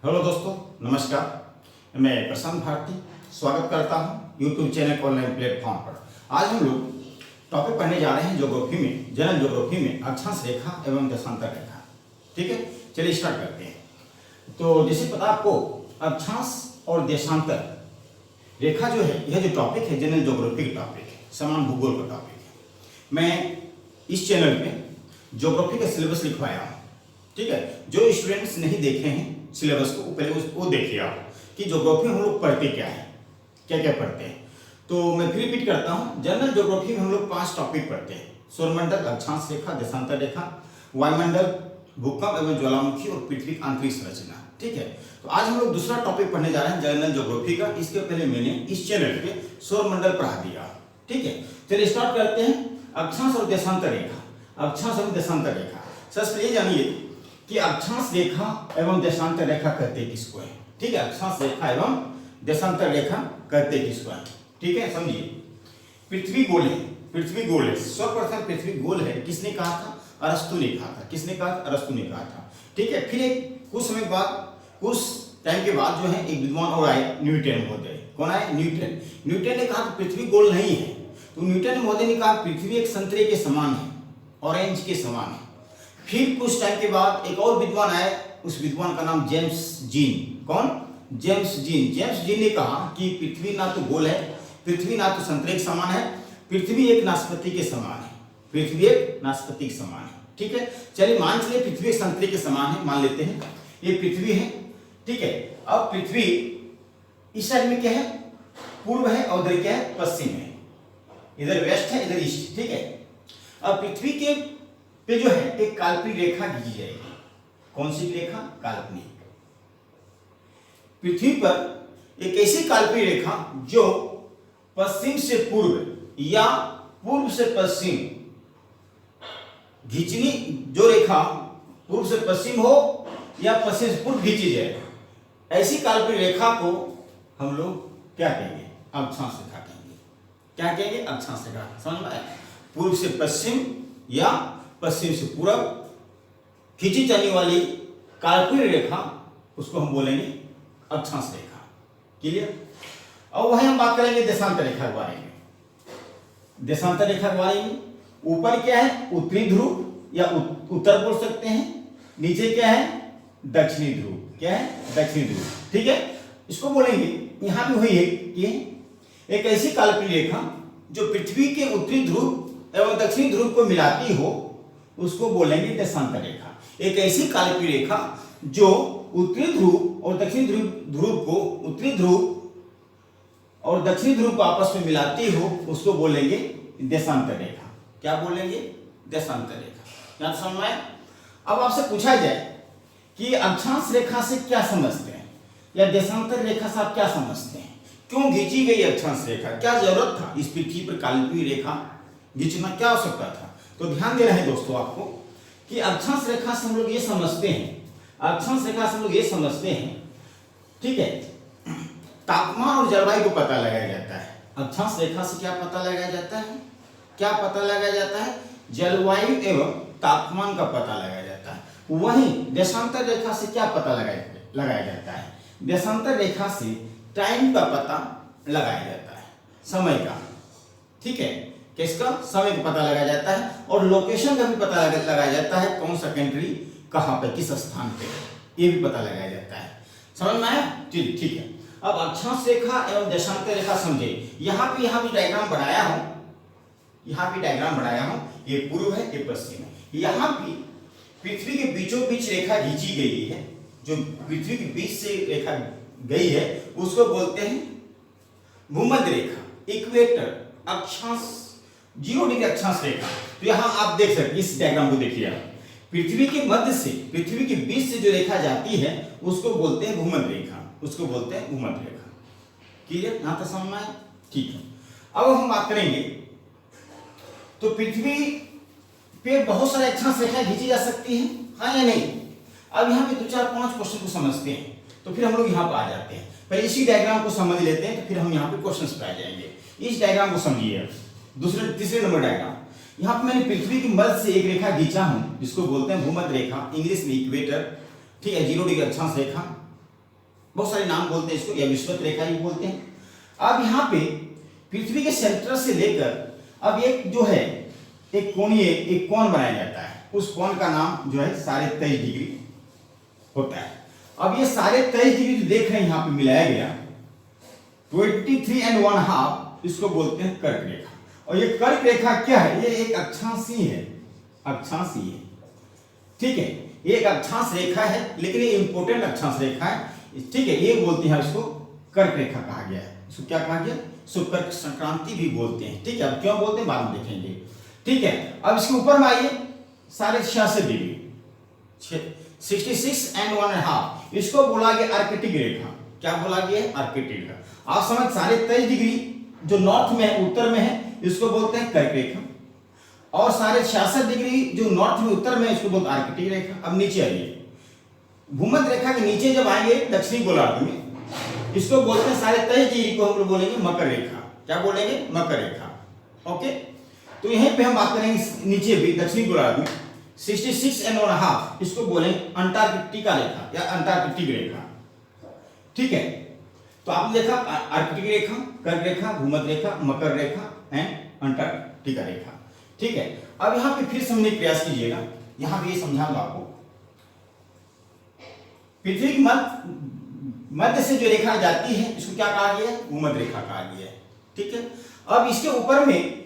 Hello दोस्तों, नमस्कार। मैं प्रशांत भारती स्वागत करता हूं यूट्यूब चैनल ऑनलाइन प्लेटफॉर्म पर। आज हम लोग टॉपिक पढ़ने जा रहे हैं ज्योग्राफी में, जनरल ज्योग्राफी में अक्षांश रेखा एवं देशांतर रेखा। ठीक है, चलिए स्टार्ट करते हैं। तो जैसे पता आपको, अक्षांश और देशांतर रेखा जो है, यह जो टॉपिक है जनरल ज्योग्राफी का टॉपिक है, समान भूगोल का टॉपिक है। मैं इस चैनल पे ज्योग्राफी का सिलेबस लिखवाया हूँ। ठीक है, जो स्टूडेंट्स नहीं देखे हैं सिलेबस को, पहले वो देखिए आप कि ज्योग्राफी में हम लोग पढ़ते क्या है, क्या क्या पढ़ते हैं। तो मैं फिर रिपीट करता हूँ, जनरल ज्योग्राफी में हम लोग 5 टॉपिक पढ़ते हैं: सौरमंडल, अक्षांश रेखा, देशांतर रेखा, वायुमंडल, भूकंप एवं ज्वालामुखी और पृथ्वी की आंतरिक संरचना। ठीक है, तो आज हम लोग दूसरा टॉपिक पढ़ने जा रहे हैं जनरल ज्योग्राफी का। इसके पहले मैंने इस चैनल पे सौरमंडल पढ़ा दिया। ठीक है, चलिए स्टार्ट करते हैं। अक्षांश और देशांतर रेखा, अक्षांश और देशांतर रेखा। सबसे पहले जानिए कि अक्षांश रेखा एवं देशांतर रेखा कहते किसको है। ठीक है, अक्षांश रेखा एवं देशांतर रेखा कहते किसको है। ठीक है, समझिए। पृथ्वी गोल है, पृथ्वी गोल है, सर्वप्रथम पृथ्वी गोल है किसने कहा था? अरस्तु ने कहा था। किसने कहा? अरस्तु ने कहा था। ठीक है, फिर एक कुछ समय बाद, कुछ टाइम के बाद जो है एक विद्वान और आए, न्यूटन महोदय। कौन आए? न्यूटन। न्यूटन ने कहा कि पृथ्वी गोल नहीं है। तो न्यूटन महोदय ने कहा पृथ्वी एक संतरे के समान है, ऑरेंज के समान है। फिर कुछ टाइम के बाद एक और विद्वान आए, उस विद्वान का नाम जेम्स जीन। कौन? James gene. जेम्स जीन ने कहा कि पृथ्वी ना तो गोल है, पृथ्वी ना तो संतरे के समान है, पृथ्वी एक नाशपाती के समान है, पृथ्वी एक नाशपाती के समान है। ठीक है, चलिए मान चलिए पृथ्वी एक संतरे के समान है, मान लेते हैं ये पृथ्वी है। ठीक है, अब पृथ्वी इस साइड में क्या है? पूर्व है, और इधर क्या है? पश्चिम है। इधर वेस्ट है, इधर ईस्ट। ठीक है, अब पृथ्वी के पे जो है एक काल्पनिक रेखा खींची जाएगी। कौन सी रेखा? काल्पनिक। पृथ्वी पर एक ऐसी काल्पनिक रेखा जो पश्चिम से पूर्व या पूर्व से पश्चिम खींचनी, जो रेखा पूर्व से पश्चिम हो या पश्चिम से पूर्व खींची जाए, ऐसी काल्पनिक रेखा को हम लोग क्या कहेंगे? अक्षांश रेखा कहेंगे। क्या कहेंगे? अक्षांश रेखा। समझ में आया? पूर्व से पश्चिम या पश्चिम से पूर्व खींची जाने वाली काल्पनिक रेखा, उसको हम बोलेंगे अक्षांश रेखा। क्लियर? और वही हम बात करेंगे देशांतर रेखा के बारे में। देशांतर रेखा के बारे में ऊपर क्या है? उत्तरी ध्रुव या उत्तर बोल सकते हैं, नीचे क्या है? दक्षिणी ध्रुव। क्या है? दक्षिणी ध्रुव। ठीक है, इसको बोलेंगे। यहां भी वही है कि एक ऐसी काल्पनिक रेखा जो पृथ्वी के उत्तरी ध्रुव एवं दक्षिणी ध्रुव को मिलाती हो, उसको बोलेंगे देशांतर रेखा। एक ऐसी काल्पनिक रेखा जो उत्तरी ध्रुव और दक्षिणी ध्रुव को, उत्तरी ध्रुव और दक्षिणी ध्रुव को आपस में मिलाती हो, उसको बोलेंगे देशांतर रेखा। क्या बोलेंगे? देशांतर रेखा। यहां समझ में आया? अब आपसे पूछा जाए कि अक्षांश रेखा से क्या समझते हैं या देशांतर रेखा से आप क्या समझते हैं? क्यों खींची गई अक्षांश रेखा? क्या जरूरत था इस पृथ्वी पर काल्पनिक रेखा खींचना? क्या आवश्यकता था? तो ध्यान दे रहे हैं दोस्तों आपको कि अक्षांश रेखा से हम लोग ये समझते हैं, अक्षांश रेखा से हम लोग ये समझते हैं, ठीक है, तापमान और जलवायु को पता लगाया जाता है। अक्षांश रेखा से क्या पता लगाया जाता है? क्या पता लगाया जाता है? जलवायु एवं तापमान का पता लगाया जाता है। वहीं देशांतर रेखा से क्या पता लगाया जाता है? देशांतर रेखा से टाइम का पता लगाया जाता है, समय का। ठीक है, किसका? समय का पता लगाया जाता है, और लोकेशन का भी पता लगाया जाता है, कौन सा कंट्री कहां पे, किस स्थान पे, ये भी पता लगाया जाता है। समझ में आया? ठीक है। अब अक्षांश रेखा एवं देशांतर रेखा समझे। यहां भी डायग्राम बनाया हूं, यहां भी डायग्राम बनाया हूं। ये पूर्व है, ये पश्चिम है। यहां भी पृथ्वी के बीचों बीच रेखा खींची गई है, जो पृथ्वी के बीच से रेखा गई है, उसको बोलते हैं भूमध्य रेखा, इक्वेटर, अक्षांश, 0 डिग्री अक्षांश रेखा। तो यहां आप देख सकते हैं, इस डायग्राम को देखिए आप, पृथ्वी के मध्य से, पृथ्वी के बीच से जो रेखा जाती है उसको बोलते हैं भूमध्य रेखा, उसको बोलते हैं भूमध्य रेखा। क्लियर? यहां तक समझ में आया? ठीक है। अब हम बात करेंगे, तो पृथ्वी पे बहुत सारे अक्षांश रेखाएं खींची जा सकती हैं, हाँ या नहीं? अब यहाँ पे 2, 4, 5 क्वेश्चन को समझते हैं, तो फिर हम लोग यहाँ पर आ जाते हैं। पहले इसी डायग्राम को समझ लेते हैं, तो फिर हम यहाँ पे क्वेश्चंस पे आ जाएंगे। इस डायग्राम को समझिए। तीसरे नंबर डायग्राम, यहाँ पे मैंने पृथ्वी की मध्य से एक रेखा खींचा हूं, जिसको बोलते हैं भूमध्य रेखा, इंग्लिश में इक्वेटर। ठीक है, 0 डिग्री अक्षांश रेखा। बहुत सारे नाम बोलते हैं इसको, या विषुवत रेखा भी बोलते हैं। अब यहाँ पे पृथ्वी के सेंटर से लेकर अब एक जो है एक कोणीय एक कोण बनाया जाता है, उस कोण का नाम जो है 23.5 डिग्री होता है। अब ये 23.5 डिग्री जो देख रहे हैं यहाँ पे मिलाया गया 23.5, इसको बोलते हैं कर्क रेखा। और ये कर्क रेखा क्या है? ये एक अक्षांशीय है, अक्षांशीय, ठीक है, ये एक अक्षांश रेखा है, लेकिन ये इंपोर्टेंट अक्षांश रेखा है, ठीक है। ये बोलते हैं इसको कर्क रेखा कहा गया है। इसको क्या कहा गया? कर्क संक्रांति भी बोलते हैं, ठीक है। अब क्यों बोलते हैं बाद में देखेंगे, ठीक है। अब इसके ऊपर में आइए 66.5 डिग्री, 66.1/2, इसको बोला गया आर्कटिक रेखा। क्या बोला गया? आर्कटिक रेखा। आप समझ 23.5 डिग्री जो नॉर्थ में है, उत्तर में है, इसको बोलते हैं कर्क रेखा, और 66.5 डिग्री जो नॉर्थ में उत्तर में है, इसको बोलते हैं आर्कटिक रेखा। अब नीचे आइए, भूमध्य रेखा के नीचे जब आएंगे दक्षिणी गोलार्ध में, इसको बोलते हैं 23.5 डिग्री को हम लोग बोलेंगे मकर रेखा। क्या बोलेंगे? मकर रेखा, ओके। तो यहीं पे हम बात करेंगे नीचे भी दक्षिणी गोलार्ध में 66.5, इसको बोलेंगे अंटार्कटिका रेखा या अंटार्कटिक रेखा, ठीक है। तो आपने देखा आर्कटिक रेखा, कर्क रेखा, भूमध्य रेखा, मकर रेखा एंड अंटार्कटिका रेखा, ठीक है। अब यहां पे फिर समझने का प्रयास कीजिएगा, यहां भी ये समझाऊंगा आपको। पृथ्वी की मध्य से जो रेखा जाती है, इसको क्या कहा गया है? भूमध्य रेखा कहा गया है, ठीक है। अब इसके ऊपर में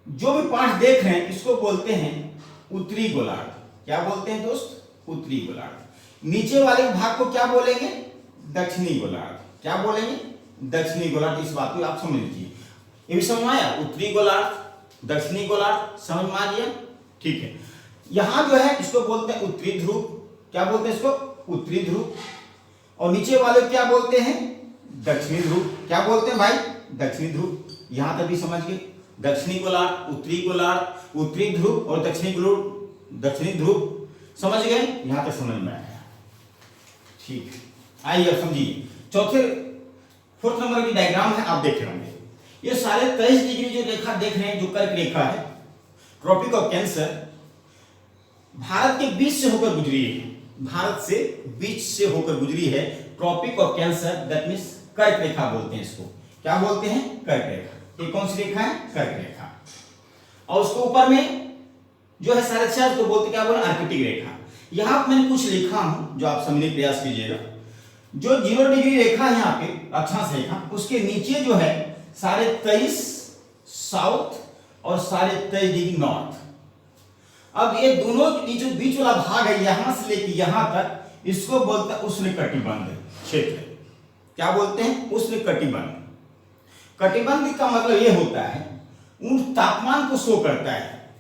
जो भी पार्ट देख रहे हैं, इसको बोलते हैं उत्तरी गोलार्ध। क्या बोलते हैं दोस्त? उत्तरी गोलार्ध। नीचे वाले भाग को क्या बोलेंगे? दक्षिणी गोलार्ध। क्या बोलेंगे? दक्षिणी गोलार्ध। इस बात को आप समझ लीजिए, ये भी समझ में आया? उत्तरी गोलार्ध, दक्षिणी गोलार्ध, समझ में आ गया, ठीक है। यहां जो है इसको बोलते हैं उत्तरी ध्रुव। क्या बोलते हैं इसको? उत्तरी ध्रुव। और नीचे वाले क्या बोलते हैं? दक्षिणी ध्रुव। क्या बोलते हैं भाई? दक्षिणी ध्रुव। यहां तक भी समझ गए? दक्षिणी गोलार्ध, उत्तरी गोलार्ध, उत्तरी ध्रुव और दक्षिणी ध्रुव, समझ गए? यहां तक समझ में आया, ठीक है। आइए अब समझिए, चौथे 4th नंबर की डायग्राम है, आप देख रहे होंगे। ये 23.5 डिग्री जो रेखा देख रहे हैं, जो कर्क रेखा है, ट्रॉपिक ऑफ कैंसर, भारत के बीच से होकर गुजरी है, भारत से बीच से होकर गुजरी है। Tropic of cancer, that means कर्क रेखा बोलते हैं इसको। क्या बोलते हैं? कर्क रेखा। ये कौन सी रेखा है? कर्क रेखा। और उसके ऊपर में जो है 66 को बोलते क्या बोले? आर्कटिक रेखा। यहां मैंने कुछ लिखा हूं जो आप समझने का प्रयास कीजिएगा। जो 0 डिग्री रेखा है यहाँ पे, अक्षांश रेखा, उसके नीचे जो है 23.5 साउथ और 23.5 डिग्री नॉर्थ। अब ये दोनों जो बीच वाला भाग है, यहां से लेकर यहां तक, इसको बोलते हैं उष्णकटिबंध क्षेत्र। क्या बोलते हैं? उष्णकटिबंध। कटिबंध का मतलब ये होता है, उन तापमान को शो करता है।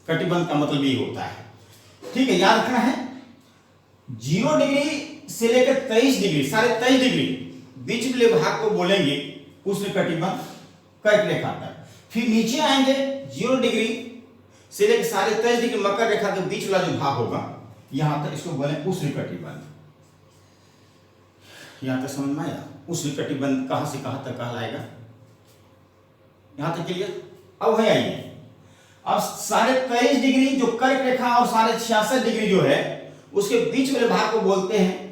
कटिबंध का मतलब ये होता है, ठीक है, याद रखना है। 0 डिग्री से लेकर 23 डिग्री, 23.5 डिग्री बीच वाले भाग को बोलेंगे उष्णकटिबंध, कर्क रेखा तक। फिर नीचे आएंगे 0 डिग्री से लेकर 23.5 डिग्री मकर रेखा के बीच वाला जो भाग होगा, यहां तक, इसको बोले उष्णकटिबंध। यहां तक समझ में आया? उष्णकटिबंध कहां से कहां तक कहलाएगा? यहां तक क्लियर? अब वही आइए, अब 23.5 डिग्री जो कर्क रेखा और 66.5 डिग्री जो है, उसके बीच वाले भाग को बोलते हैं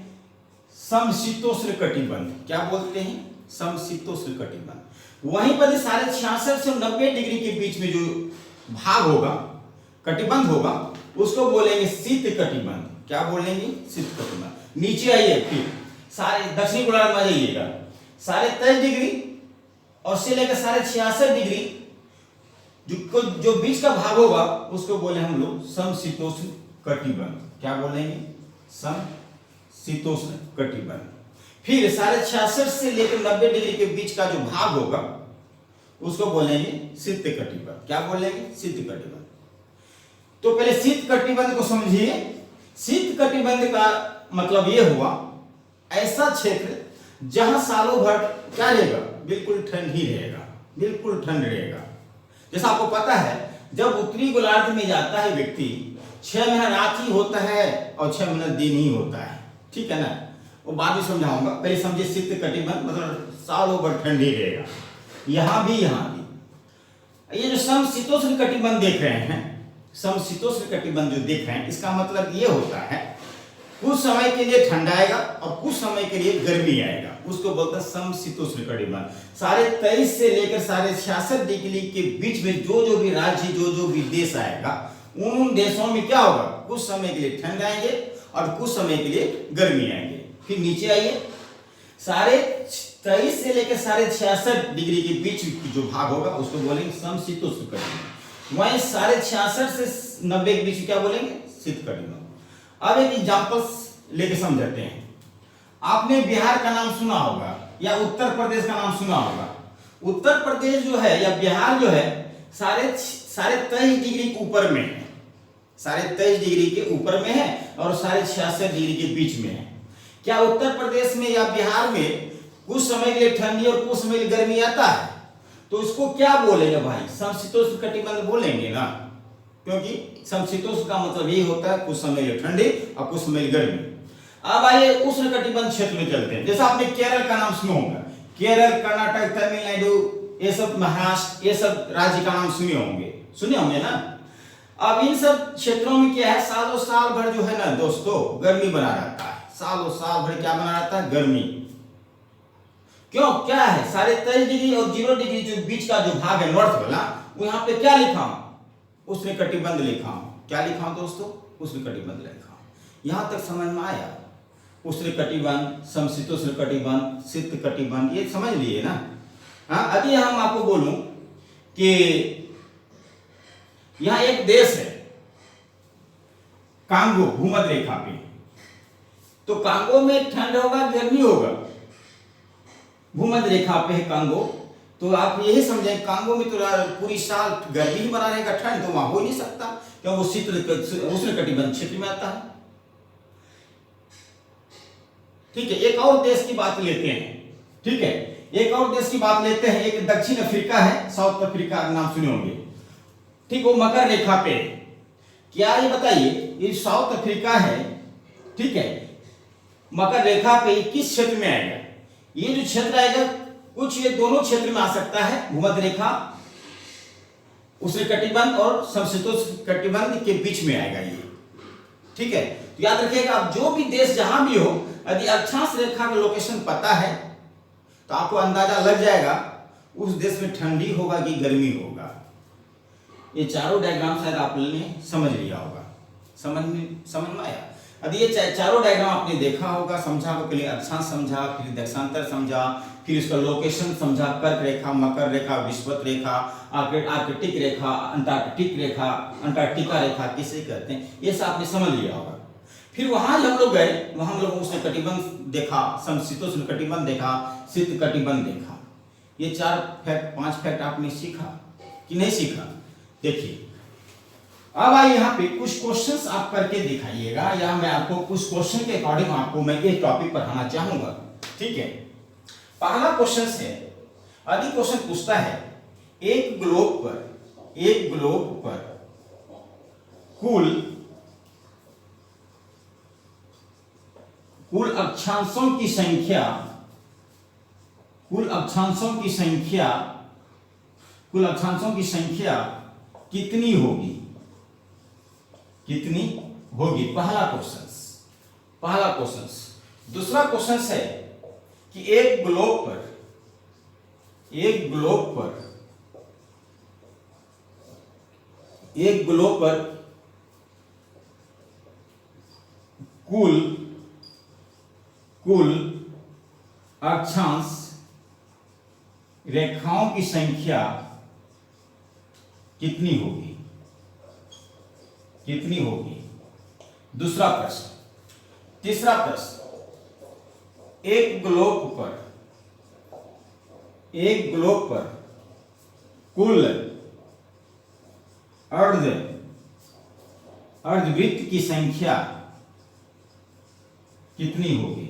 समशीतोष्ण कटिबंध। क्या बोलते हैं? समशीतोष्ण कटिबंध। वहीं पर 66.5 से 90 डिग्री के बीच में जो भाग होगा, कटिबंध होगा, उसको बोलेंगे शीत कटिबंध। क्या बोलेंगे? शीत कटिबंध। नीचे आइए, फिर सारे दक्षिणी गोलार्ध में जाइएगा, 23.5 डिग्री और से लेकर 66.5 डिग्री जो बीच का भाग होगा, उसको बोले हम लोग समशीतोष्ण कटिबंध। क्या बोलेंगे? समशीतोष्ण कटिबंध। फिर 66.5 से लेकर 90 डिग्री के बीच का जो भाग होगा, उसको बोलेंगे शीत कटिबंध। क्या बोलेंगे? शीत कटिबंध। तो पहले शीत कटिबंध को समझिए। शीत कटिबंध का मतलब यह हुआ ऐसा क्षेत्र जहां सालों भर क्या रहेगा? बिल्कुल ठंड ही रहेगा, बिल्कुल ठंड रहेगा। जैसा आपको पता है, जब उत्तरी गोलार्ध में जाता है व्यक्ति, 6 महीना रात ही होता है और 6 महीना दिन ही होता है, ठीक है ना? वो बाद में समझाऊंगा, पहले समझिए शीत कटिबंध मतलब सालों भर ठंड ही रहेगा। यहां भी, यहां भी। ये जो समशीतोष्ण कटिबंध देख रहे हैं, समशीतोष्ण कटिबंध जो देख रहे हैं, इसका मतलब ये होता है कुछ समय के लिए ठंडा आएगा और कुछ समय के लिए गर्मी आएगा, उसको बोलते हैं समशीतोष्ण कटिबंध। साढ़े 23 से लेकर साढ़े 66 डिग्री के बीच में जो जो भी राज्य, जो जो भी देश आएगा, उन देशों में क्या होगा, कुछ समय के लिए ठंड आएंगे और कुछ समय के लिए गर्मी आएंगे। फिर नीचे आइए, साढ़े 23 से लेकर साढ़े 66 डिग्री के बीच जो भाग होगा उसको बोलेंगे समशीतोष्ण कटिबंध। वहीं साढ़े 66 से 90 के बीच क्या बोलेंगे, शीत कटिबंध। अब एक एग्जांपल्स लेके समझते हैं। आपने बिहार का नाम सुना होगा या उत्तर प्रदेश का नाम सुना होगा। उत्तर प्रदेश जो है या बिहार जो है साढ़े 23 डिग्री के ऊपर में है, साढ़े 23 डिग्री के ऊपर में है और साढ़े 66 डिग्री के बीच में है। क्या उत्तर प्रदेश में या बिहार में कुछ समय के लिए ठंडी और कुछ समय के लिए गर्मी आता है? तो इसको क्या बोलेंगे भाई, समशीतोष्ण कटिबंध बोलेंगे ना, क्योंकि समशीतोष्ण का मतलब यही होता है कुछ समय के लिए ठंडी और कुछ समय के लिए गर्मी। अब आइए उष्ण कटिबंध क्षेत्र में चलते हैं। जैसा आपने केरल का नाम सुना होगा, केरल, कर्नाटक, तमिलनाडु, ये सब महाराष्ट्र, ये सब राज्य का नाम सुने होंगे ना। अब इन सब क्षेत्रों में क्या है, सालों साल भर जो है ना दोस्तों गर्मी बना रहता है, सालों साल भर क्या बना रहता है, गर्मी। क्यों, क्या है, साढ़े 23 डिग्री और 0 डिग्री जो बीच का जो भाग है नॉर्थ वाला, वो यहाँ पे क्या लिखा हूं, उष्ण कटिबंध लिखा हूं। क्या लिखा हूं दोस्तों, उष्ण कटिबंध लिखा हूं। यहां तक समझ में आया, उष्ण कटिबंध, समशीतोष्ण कटिबंध, शीत कटिबंध, ये समझ लिए ना। हाँ, अभी हम आपको बोलूं कि यहां एक देश है कांगो, भूमध्य रेखा पे। तो कांगो में ठंड होगा, गर्मी होगा, भूमध्य रेखा पे है कांगो। तो आप यही समझें कांगो में तो पूरी साल गर्मी ही बना रहेगा, ठंड तो वहां हो नहीं सकता, क्योंकि वो शीत उष्ण कटिबंध क्षेत्र में आता है। ठीक है, एक और देश की बात लेते हैं। ठीक है, एक और देश की बात लेते हैं। एक दक्षिण अफ्रीका है, साउथ अफ्रीका का नाम सुने होंगे। ठीक, वो मकर रेखा पे। क्या ये बताइए, ये साउथ अफ्रीका है, ठीक है, मकर रेखा पे किस क्षेत्र में आएगा? ये जो क्षेत्र आएगा कुछ ये दोनों क्षेत्र में आ सकता है, भूमध्य रेखा, उष्ण कटिबंध और समशीतोष्ण कटिबंध के बीच में आएगा ये। ठीक है, तो याद रखिएगा, आप जो भी देश जहां भी हो, यदि अक्षांश रेखा का लोकेशन पता है तो आपको अंदाजा लग जाएगा उस देश में ठंडी होगा कि गर्मी होगा। ये चारों डायग्राम शायद आपने समझ लिया होगा, समझ में आया। यदि ये चारों डायग्राम आपने देखा होगा, समझा होगा, पहले अक्षांश समझा, फिर देशांतर समझा, फिर इसका लोकेशन समझा, कर्क रेखा, मकर रेखा, विषुवत रेखा, आर्कटिक रेखा, अंटार्कटिक रेखा, अंटार्कटिका रेखा किसे कहते हैं, ये सब आपने समझ लिया होगा। फिर वहां जब हम लोग गए, वहां हम लोग उष्ण कटिबंध देखा, समशीतोष्ण कटिबंध देखा, शीत कटिबंध देखा। ये 5 फैक्ट आपने सीखा कि नहीं सीखा? देखिए, अब आइए यहाँ पे कुछ क्वेश्चंस आप करके दिखाइएगा, या मैं आपको कुछ क्वेश्चन के अकॉर्डिंग आपको मैं ये टॉपिक पढ़ाना चाहूंगा। ठीक है, पहला क्वेश्चन है, यदि क्वेश्चन पूछता है एक ग्लोब पर कुल अक्षांशों की संख्या कितनी होगी? पहला क्वेश्चन। दूसरा क्वेश्चन है कि एक ग्लोब पर कुल अक्षांश रेखाओं की संख्या कितनी होगी? दूसरा प्रश्न। तीसरा प्रश्न, एक ग्लोब पर कुल अर्धवृत्त की संख्या कितनी होगी?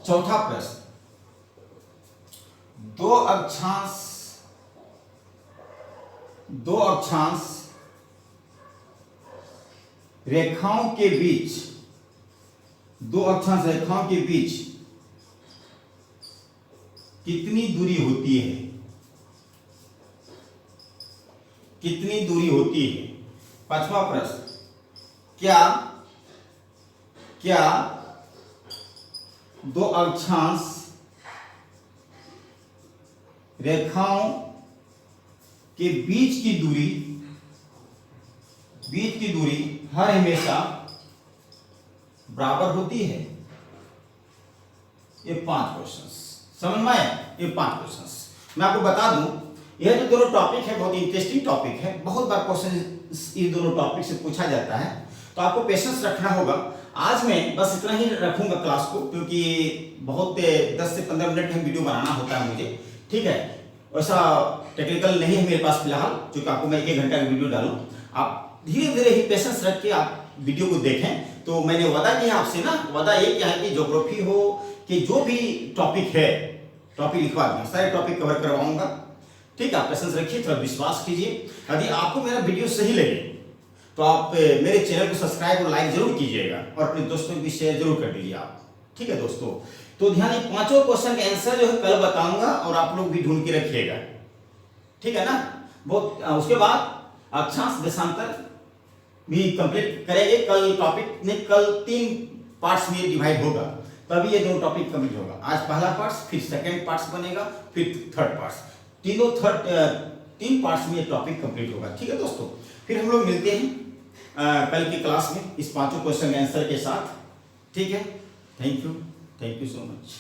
चौथा प्रश्न, दो अक्षांश रेखाओं के बीच कितनी दूरी होती है? पांचवा प्रश्न, क्या क्या दो अक्षांश रेखाओं के बीच की दूरी हर हमेशा बराबर होती है? ये 5 क्वेश्चंस समझ में आए? ये 5 क्वेश्चंस मैं आपको बता दूं, यह जो दोनों टॉपिक है बहुत इंटरेस्टिंग टॉपिक है, बहुत बार क्वेश्चन इन दोनों टॉपिक से पूछा जाता है, तो आपको पेशेंस रखना होगा। आज मैं बस इतना ही रखूंगा क्लास को, क्योंकि बहुत 10 से 15 मिनट में वीडियो बनाना होता है मुझे, ठीक है। वैसा टेक्निकल नहीं है मेरे पास फिलहाल, क्योंकि आपको मैं 1 घंटा का वीडियो डालूं। आप धीरे धीरे ही पेशेंस रख के आप वीडियो को देखें। तो मैंने वादा किया आपसे ना, वादा ये क्या है कि ज्योग्राफी हो कि जो भी टॉपिक है, टॉपिक लिखवा दिया, सारे टॉपिक कवर करवाऊंगा, ठीक है। आप पेशेंस रखिए, थोड़ा विश्वास कीजिए। यदि आपको मेरा वीडियो सही लगे तो आप मेरे चैनल को सब्सक्राइब और लाइक जरूर कीजिएगा, और अपने दोस्तों को भी शेयर जरूर कर दीजिए आप, ठीक है दोस्तों। तो ध्यान, 5 क्वेश्चन का आंसर जो है कल बताऊंगा, और आप लोग भी ढूंढ के रखिएगा, ठीक है ना। बहुत उसके बाद अक्षांश देशांतर भी कंप्लीट करेंगे। कल टॉपिक ने कल 3 पार्ट्स में डिवाइड होगा, तभी ये 2 टॉपिक कंप्लीट होगा। आज पहला पार्ट्स, फिर सेकंड पार्ट्स बनेगा, फिर थर्ड पार्ट्स, 3 पार्ट्स में ये टॉपिक कंप्लीट होगा, ठीक है दोस्तों। फिर हम लोग मिलते हैं कल की क्लास में इस 5 क्वेश्चन के आंसर के साथ, ठीक है। Thank you so much.